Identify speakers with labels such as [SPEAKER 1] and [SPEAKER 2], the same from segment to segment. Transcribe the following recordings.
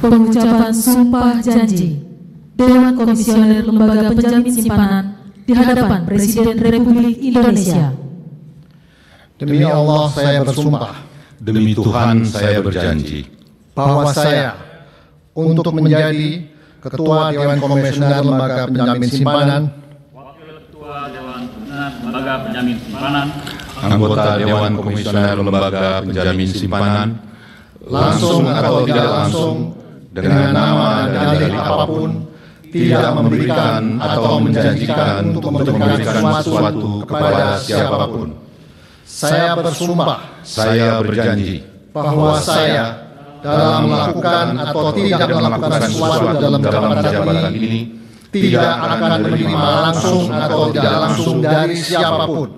[SPEAKER 1] Pengucapan sumpah janji Dewan Komisioner Lembaga Penjamin Simpanan di hadapan Presiden Republik Indonesia.
[SPEAKER 2] Demi Allah saya bersumpah.
[SPEAKER 3] Demi Tuhan saya berjanji
[SPEAKER 2] Bahwa saya untuk menjadi Ketua Dewan Komisioner Lembaga Penjamin Simpanan,
[SPEAKER 4] Wakil Ketua Dewan Lembaga Penjamin Simpanan,
[SPEAKER 3] anggota Dewan Komisioner Lembaga Penjamin Simpanan,
[SPEAKER 2] langsung atau tidak langsung, dengan nama dan dalih apapun, tidak memberikan atau menjanjikan untuk memberikan sesuatu kepada siapapun. Saya bersumpah.
[SPEAKER 3] saya berjanji
[SPEAKER 2] Bahwa saya dalam melakukan atau tidak melakukan sesuatu dalam jabatan ini tidak akan menerima langsung atau tidak langsung dari siapapun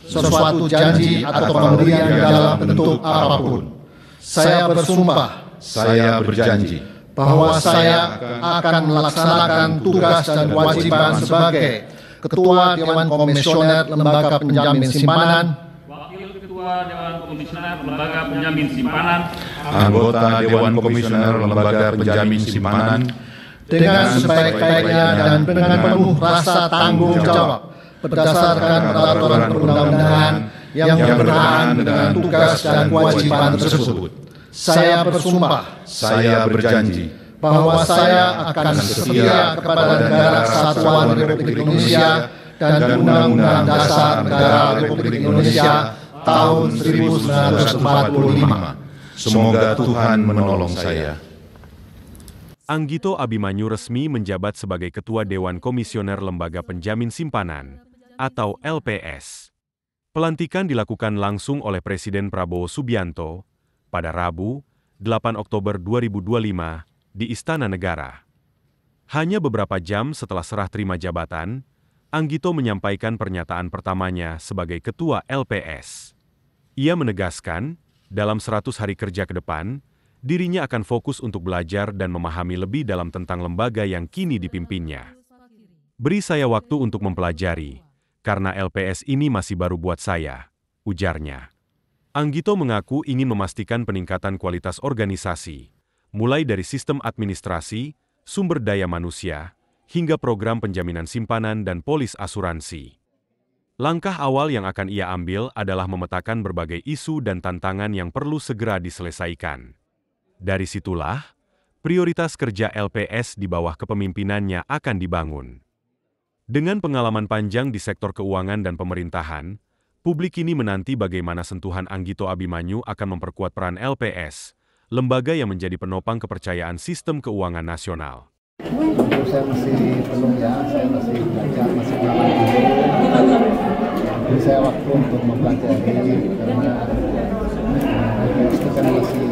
[SPEAKER 2] sesuatu janji atau pemberian dalam bentuk apapun. Saya bersumpah.
[SPEAKER 3] saya berjanji
[SPEAKER 2] Bahwa saya akan melaksanakan tugas dan kewajiban sebagai Ketua Dewan Komisioner Lembaga Penjamin Simpanan,
[SPEAKER 4] Wakil Ketua Dewan Komisioner Lembaga Penjamin Simpanan,
[SPEAKER 3] anggota Dewan Komisioner Lembaga Penjamin Simpanan
[SPEAKER 2] dengan sebaik-baiknya dan dengan penuh rasa tanggung jawab berdasarkan peraturan perundang-undangan yang berkenaan dengan tugas dan kewajiban tersebut. Saya bersumpah
[SPEAKER 3] saya berjanji
[SPEAKER 2] bahwa saya akan setia kepada Negara Kesatuan Republik Indonesia dan Undang-Undang Dasar Negara Republik Indonesia tahun 1945.
[SPEAKER 3] Semoga Tuhan menolong saya.
[SPEAKER 5] Anggito Abimanyu resmi menjabat sebagai Ketua Dewan Komisioner Lembaga Penjamin Simpanan atau LPS. Pelantikan dilakukan langsung oleh Presiden Prabowo Subianto pada Rabu, 8 Oktober 2025 di Istana Negara. Hanya beberapa jam setelah serah terima jabatan, Anggito menyampaikan pernyataan pertamanya sebagai Ketua LPS. Ia menegaskan, dalam 100 hari kerja ke depan, dirinya akan fokus untuk belajar dan memahami lebih dalam tentang lembaga yang kini dipimpinnya. Beri saya waktu untuk mempelajari, karena LPS ini masih baru buat saya, ujarnya. Anggito mengaku ingin memastikan peningkatan kualitas organisasi, mulai dari sistem administrasi, sumber daya manusia, hingga program penjaminan simpanan dan polis asuransi. Langkah awal yang akan ia ambil adalah memetakan berbagai isu dan tantangan yang perlu segera diselesaikan. Dari situlah, prioritas kerja LPS di bawah kepemimpinannya akan dibangun. Dengan pengalaman panjang di sektor keuangan dan pemerintahan, publik kini menanti bagaimana sentuhan Anggito Abimanyu akan memperkuat peran LPS, lembaga yang menjadi penopang kepercayaan sistem keuangan nasional.
[SPEAKER 2] Saya masih belum saya masih belajar, masih belajar. Jadi saya waktu untuk mempelajari karena LPS itu kan masih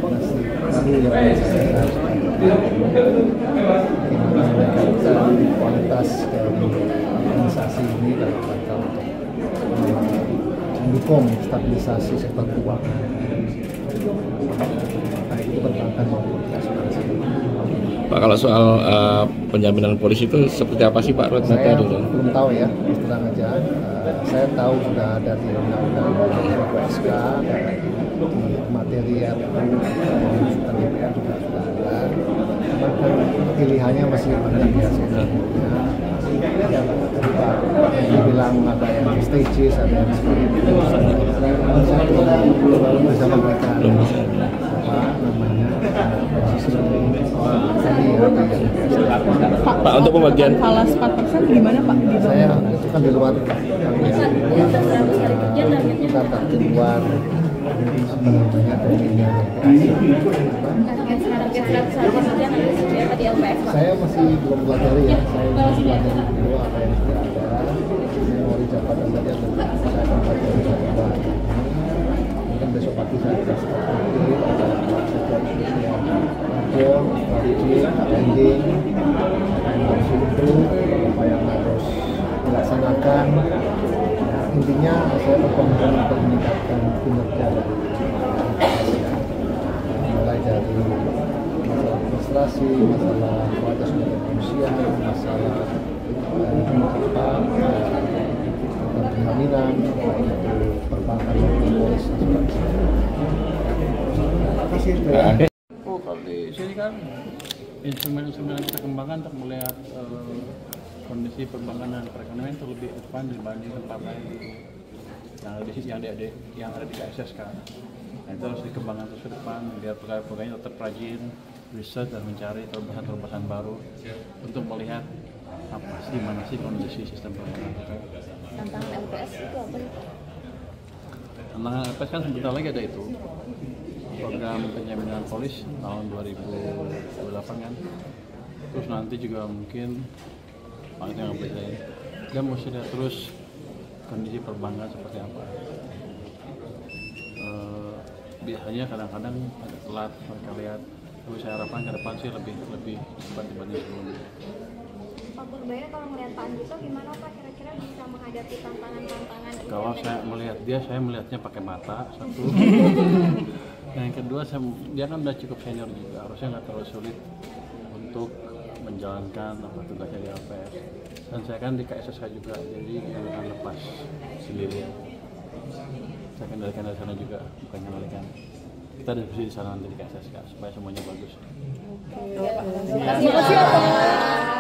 [SPEAKER 2] baru ya saya harus meningkatkan kualitas dari organisasi ini dalam rangka untuk mendukung stabilisasi sektor keuangan, baik itu perbankan maupun asuransi.
[SPEAKER 6] Pak, kalau soal penjaminan polis itu seperti apa sih Pak roadmap-nya?
[SPEAKER 2] Saya belum tahu ya, terus terang aja. Saya tahu sudah ada di undang-undang LPSK, di materi RUU DPR juga sudah ada. Maka pilihannya masih banyak ya sebenarnya. Dibilang ada yang stages, ada yang seperti itu. Saya belum bisa memberikan apa namanya
[SPEAKER 6] Pak, untuk pembagian
[SPEAKER 7] falas 4% gimana Pak?
[SPEAKER 2] Saya itu kan di luar kita di luar saya masih belum pelajari ya, saya masih pelajari dulu apa yang sudah ada. Memori jabatan saja saya akan pelajari semua. Mungkin besok pagi saya akan seperti ada strategi, landing, harus itu apa yang harus dilaksanakan. Intinya saya berkomitmen untuk meningkatkan kinerja mulai dari masalah administrasi, masalah kualitas sumber manusia, masalah penjaminan, baik itu perbankan maupun polis dan sebagainya. Terima kasih.
[SPEAKER 4] kan instrumen-instrumen yang kita kembangkan untuk melihat kondisi perbankan dan perekonomian itu lebih advance dibanding tempat lain yang ada di KSSK. Nah, itu harus dikembangkan terus ke depan biar pegawai-pegawainya tetap rajin riset dan mencari terobosan-terobosan baru untuk melihat apa sih mana sih kondisi sistem perbankan kita.
[SPEAKER 8] Tantangan LPS itu apa nih?
[SPEAKER 4] Tantangan LPS kan sebentar lagi ada itu program penjaminan polis tahun 2028 kan. Terus nanti juga mungkin makanya nggak bisa dia mesti lihat terus kondisi perbankan seperti apa. Biasanya kadang-kadang agak telat mereka lihat. Tapi saya harapkan ke depan sih lebih cepat dibanding sebelumnya.
[SPEAKER 8] Pak Purbaya kalau melihat Pak Anggito gimana Pak kira-kira bisa menghadapi tantangan-tantangan?
[SPEAKER 4] Kalau saya melihat dia, saya melihatnya pakai mata satu. Yang kedua, dia kan udah cukup senior juga, harusnya nggak terlalu sulit untuk menjalankan tugasnya di LPS. Dan saya kan di KSSK juga, jadi nggak akan lepas sendirian. Saya kendalikan dari sana juga, bukan kendalikan. Kita diskusi di sana nanti di KSSK supaya semuanya bagus.
[SPEAKER 8] Terima kasih.